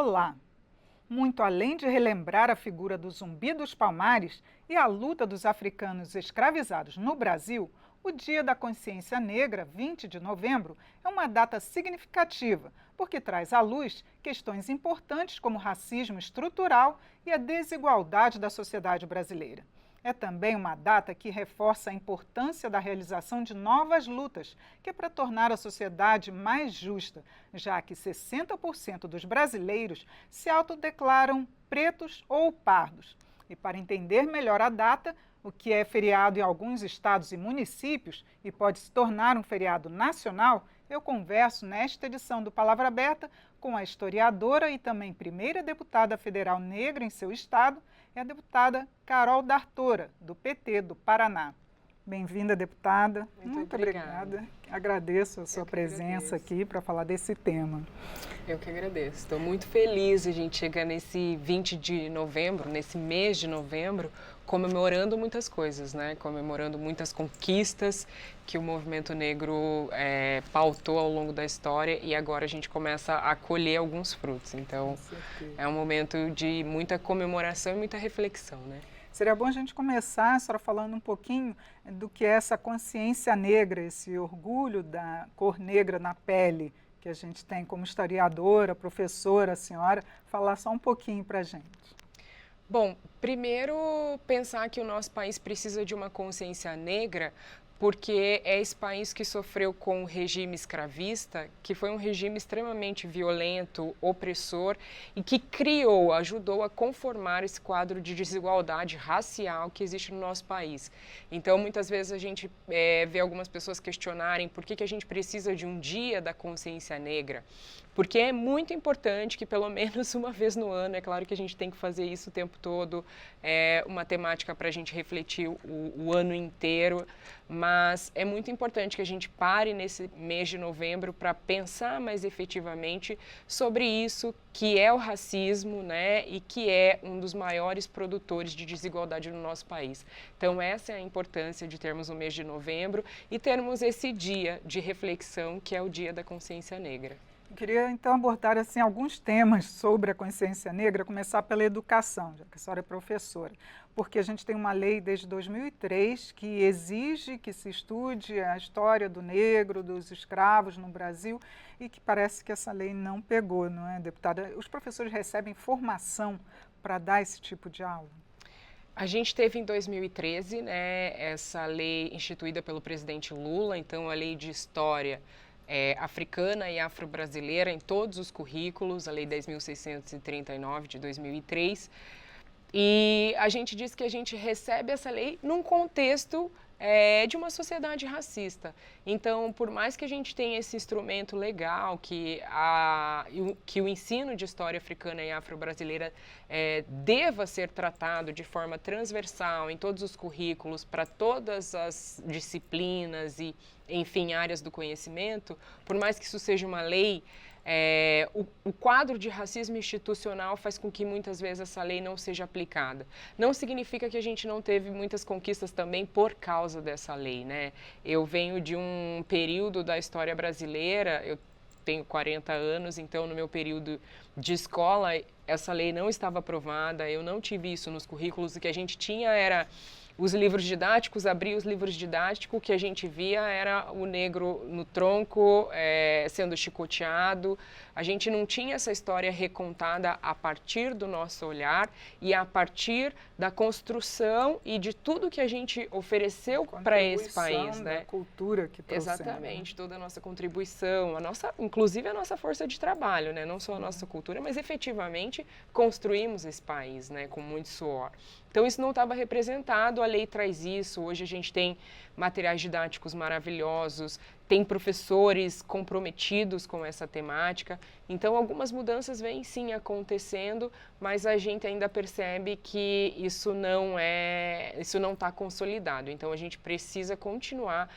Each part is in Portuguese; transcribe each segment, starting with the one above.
Olá! Muito além de relembrar a figura do Zumbi dos Palmares e a luta dos africanos escravizados no Brasil, o Dia da Consciência Negra, 20 de novembro, é uma data significativa, porque traz à luz questões importantes como o racismo estrutural e a desigualdade da sociedade brasileira. É também uma data que reforça a importância da realização de novas lutas, que é para tornar a sociedade mais justa, já que 60% dos brasileiros se autodeclaram pretos ou pardos. E para entender melhor a data, o que é feriado em alguns estados e municípios e pode se tornar um feriado nacional, eu converso nesta edição do Palavra Aberta com a historiadora e também primeira deputada federal negra em seu estado, a deputada Carol D'Artora, do PT do Paraná. Bem-vinda, deputada. Muito obrigada. Agradeço a sua presença aqui para falar desse tema. Eu que agradeço. Estou muito feliz de a gente chegar nesse 20 de novembro, nesse mês de novembro, comemorando muitas coisas, né? Comemorando muitas conquistas que o movimento negro pautou ao longo da história e agora a gente começa a colher alguns frutos. Então, é um momento de muita comemoração e muita reflexão, né? Seria bom a gente começar, a senhora, falando um pouquinho do que é essa consciência negra, esse orgulho da cor negra na pele que a gente tem como historiadora, professora, a senhora, falar só um pouquinho para a gente. Bom, primeiro pensar que o nosso país precisa de uma consciência negra porque é esse país que sofreu com o regime escravista, que foi um regime extremamente violento, opressor e que ajudou a conformar esse quadro de desigualdade racial que existe no nosso país. Então, muitas vezes a gente vê algumas pessoas questionarem por que a gente precisa de um dia da consciência negra. Porque é muito importante que pelo menos uma vez no ano, é claro que a gente tem que fazer isso o tempo todo, é uma temática para a gente refletir o ano inteiro, mas é muito importante que a gente pare nesse mês de novembro para pensar mais efetivamente sobre isso que é o racismo, né, e que é um dos maiores produtores de desigualdade no nosso país. Então essa é a importância de termos o mês de novembro e termos esse dia de reflexão que é o Dia da Consciência Negra. Eu queria, então, abordar assim, alguns temas sobre a consciência negra, começar pela educação, já que a senhora é professora, porque a gente tem uma lei desde 2003 que exige que se estude a história do negro, dos escravos no Brasil, e que parece que essa lei não pegou, não é, deputada? Os professores recebem formação para dar esse tipo de aula? A gente teve em 2013, né, essa lei instituída pelo presidente Lula, então a lei de história africana e afro-brasileira em todos os currículos, a Lei 10.639 de 2003. E a gente diz que a gente recebe essa lei num contexto de uma sociedade racista. Então, por mais que a gente tenha esse instrumento legal, que o ensino de história africana e afro-brasileira deva ser tratado de forma transversal em todos os currículos, para todas as disciplinas e, enfim, áreas do conhecimento, por mais que isso seja uma lei, o quadro de racismo institucional faz com que muitas vezes essa lei não seja aplicada. Não significa que a gente não teve muitas conquistas também por causa dessa lei, né? Eu venho de um período da história brasileira, eu tenho 40 anos, então no meu período de escola essa lei não estava aprovada, eu não tive isso nos currículos, o que a gente tinha era os livros didáticos, abria os livros didáticos, o que a gente via era o negro no tronco, sendo chicoteado. A gente não tinha essa história recontada a partir do nosso olhar e a partir da construção e de tudo que a gente ofereceu para esse país, né? Da cultura que trouxemos. Exatamente, toda a nossa contribuição, inclusive a nossa força de trabalho, né? Não só a nossa cultura, mas efetivamente construímos esse país, né? Com muito suor. Então isso não estava representado, a lei traz isso, hoje a gente tem materiais didáticos maravilhosos, tem professores comprometidos com essa temática, então algumas mudanças vêm sim acontecendo, mas a gente ainda percebe que isso não está consolidado, então a gente precisa continuar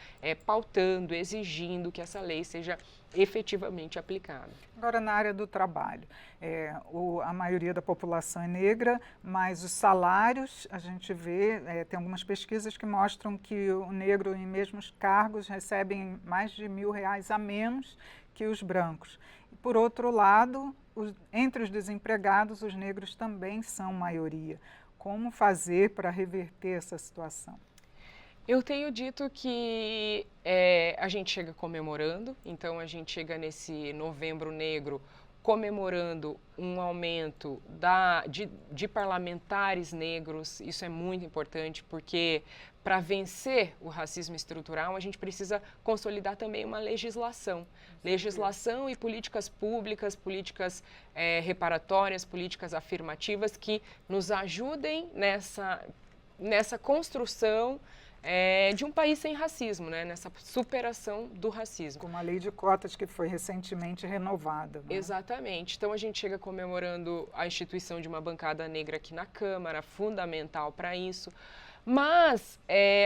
pautando, exigindo que essa lei seja efetivamente aplicada. Agora, na área do trabalho, a maioria da população é negra, mas os salários, a gente vê, tem algumas pesquisas que mostram que o negro em mesmos cargos recebem mais de R$1.000 a menos que os brancos. E, por outro lado, entre os desempregados, os negros também são maioria. Como fazer para reverter essa situação? Eu tenho dito que a gente chega comemorando, então a gente chega nesse Novembro Negro comemorando um aumento de parlamentares negros. Isso é muito importante porque para vencer o racismo estrutural a gente precisa consolidar também uma legislação. Legislação e políticas públicas, políticas reparatórias, políticas afirmativas que nos ajudem nessa construção de um país sem racismo, né? Nessa superação do racismo. Com uma lei de cotas que foi recentemente renovada. Né? Exatamente. Então a gente chega comemorando a instituição de uma bancada negra aqui na Câmara, fundamental para isso. Mas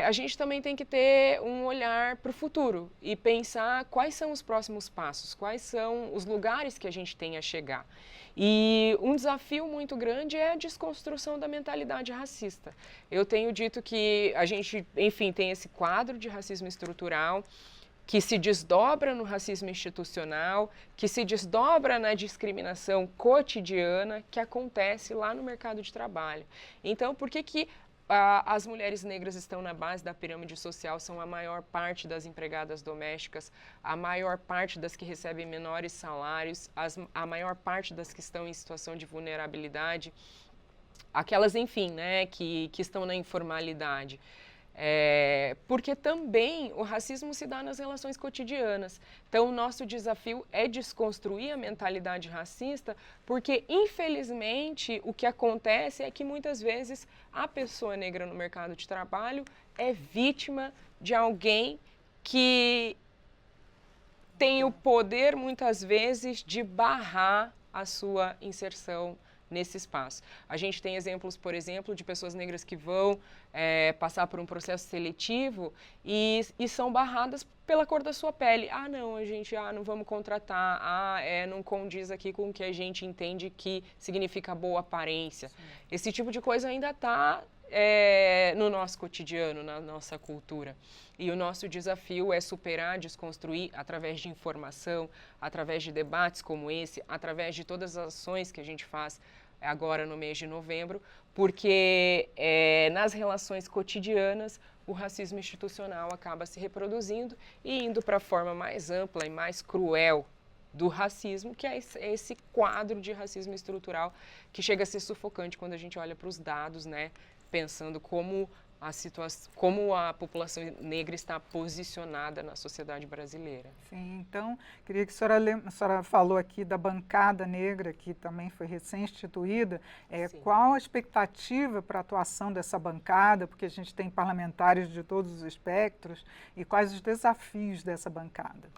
a gente também tem que ter um olhar para o futuro e pensar quais são os próximos passos, quais são os lugares que a gente tem a chegar. E um desafio muito grande é a desconstrução da mentalidade racista. Eu tenho dito que a gente, enfim, tem esse quadro de racismo estrutural que se desdobra no racismo institucional, que se desdobra na discriminação cotidiana que acontece lá no mercado de trabalho. Então, por que as mulheres negras estão na base da pirâmide social, são a maior parte das empregadas domésticas, a maior parte das que recebem menores salários, a maior parte das que estão em situação de vulnerabilidade, aquelas, enfim, né, que estão na informalidade. Porque também o racismo se dá nas relações cotidianas. Então, o nosso desafio é desconstruir a mentalidade racista, porque, infelizmente, o que acontece é que, muitas vezes, a pessoa negra no mercado de trabalho é vítima de alguém que tem o poder, muitas vezes, de barrar a sua inserção nesse espaço. A gente tem exemplos, por exemplo, de pessoas negras que vão passar por um processo seletivo e são barradas pela cor da sua pele. Ah, não, a gente não vamos contratar. Não condiz aqui com o que a gente entende que significa boa aparência. Sim. Esse tipo de coisa ainda está no nosso cotidiano, na nossa cultura. E o nosso desafio é superar, desconstruir através de informação, através de debates como esse, através de todas as ações que a gente faz agora no mês de novembro, porque nas relações cotidianas o racismo institucional acaba se reproduzindo e indo para a forma mais ampla e mais cruel do racismo, que é esse quadro de racismo estrutural que chega a ser sufocante quando a gente olha para os dados, né, pensando como a população negra está posicionada na sociedade brasileira. Sim, então, queria que a senhora falou aqui da bancada negra, que também foi recém-instituída. Qual a expectativa para a atuação dessa bancada? Porque a gente tem parlamentares de todos os espectros. E quais os desafios dessa bancada?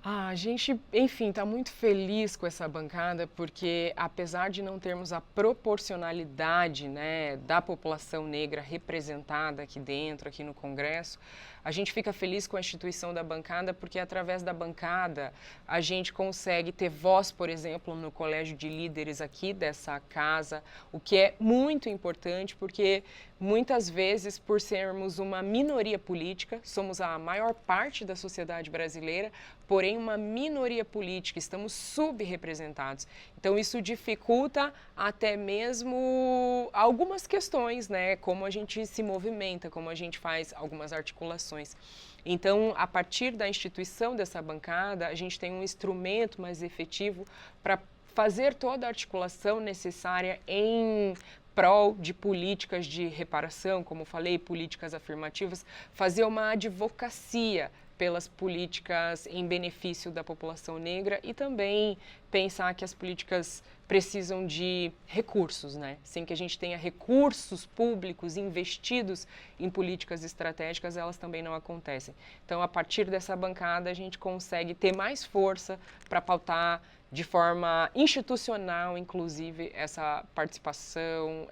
A gente, enfim, está muito feliz com essa bancada porque, apesar de não termos a proporcionalidade, né, da população negra representada aqui dentro, aqui no Congresso, a gente fica feliz com a instituição da bancada porque, através da bancada, a gente consegue ter voz, por exemplo, no colégio de líderes aqui dessa casa, o que é muito importante porque, muitas vezes, por sermos uma minoria política, somos a maior parte da sociedade brasileira, porém uma minoria política, estamos subrepresentados. Então isso dificulta até mesmo algumas questões, né? Como a gente se movimenta, como a gente faz algumas articulações. Então, a partir da instituição dessa bancada, a gente tem um instrumento mais efetivo para fazer toda a articulação necessária em prol de políticas de reparação, como falei, políticas afirmativas, fazer uma advocacia pelas políticas em benefício da população negra e também pensar que as políticas precisam de recursos, né? Sem que a gente tenha recursos públicos investidos em políticas estratégicas, elas também não acontecem. Então, a partir dessa bancada, a gente consegue ter mais força para pautar de forma institucional, inclusive, essa participação,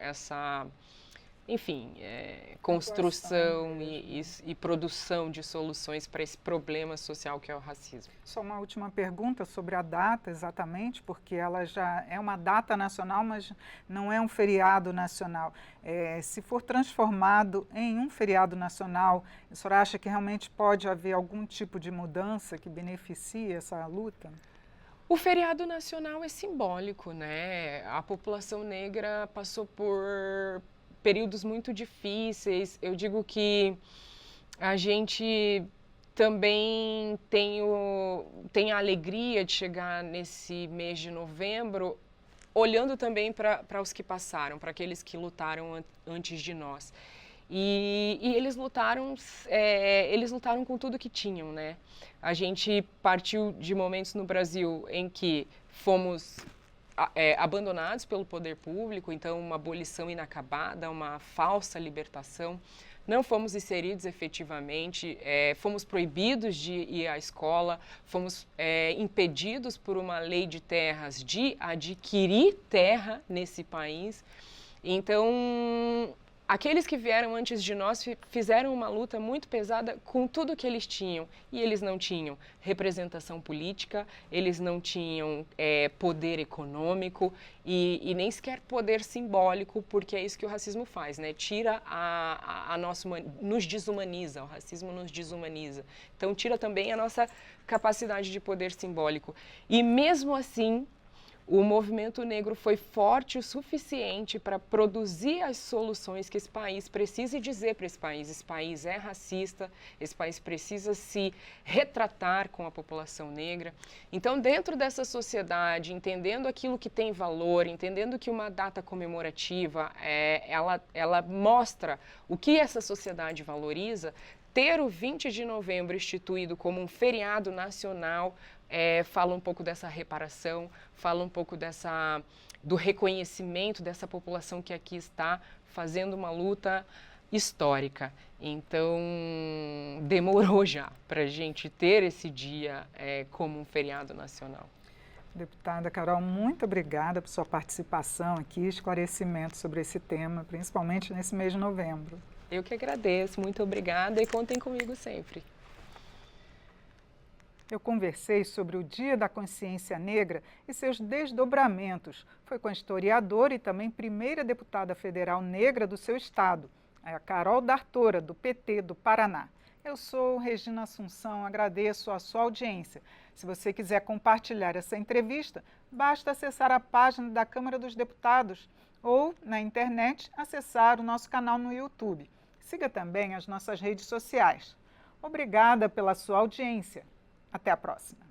enfim, construção e produção de soluções para esse problema social que é o racismo. Só uma última pergunta sobre a data, exatamente, porque ela já é uma data nacional, mas não é um feriado nacional. Se for transformado em um feriado nacional, a senhora acha que realmente pode haver algum tipo de mudança que beneficie essa luta? O feriado nacional é simbólico, né? A população negra passou por períodos muito difíceis. Eu digo que a gente também tem a alegria de chegar nesse mês de novembro, olhando também para os que passaram, para aqueles que lutaram antes de nós. E eles lutaram com tudo que tinham, né? A gente partiu de momentos no Brasil em que fomos abandonados pelo poder público, então uma abolição inacabada, uma falsa libertação. Não fomos inseridos efetivamente, fomos proibidos de ir à escola, fomos impedidos por uma lei de terras de adquirir terra nesse país. Então, aqueles que vieram antes de nós fizeram uma luta muito pesada com tudo que eles tinham. E eles não tinham representação política, eles não tinham poder econômico e nem sequer poder simbólico, porque é isso que o racismo faz, né? Tira nos desumaniza, o racismo nos desumaniza. Então, tira também a nossa capacidade de poder simbólico. E mesmo assim, o movimento negro foi forte o suficiente para produzir as soluções que esse país precisa e dizer para esse país é racista, esse país precisa se retratar com a população negra. Então, dentro dessa sociedade, entendendo aquilo que tem valor, entendendo que uma data comemorativa, ela mostra o que essa sociedade valoriza, ter o 20 de novembro instituído como um feriado nacional fala um pouco dessa reparação, fala um pouco do reconhecimento dessa população que aqui está fazendo uma luta histórica. Então, demorou já para a gente ter esse dia como um feriado nacional. Deputada Carol, muito obrigada por sua participação aqui, esclarecimento sobre esse tema, principalmente nesse mês de novembro. Eu que agradeço, muito obrigada e contem comigo sempre. Eu conversei sobre o Dia da Consciência Negra e seus desdobramentos. Foi com a historiadora e também primeira deputada federal negra do seu estado, a Carol D'Artora, do PT do Paraná. Eu sou Regina Assunção, agradeço a sua audiência. Se você quiser compartilhar essa entrevista, basta acessar a página da Câmara dos Deputados ou, na internet, acessar o nosso canal no YouTube. Siga também as nossas redes sociais. Obrigada pela sua audiência. Até a próxima.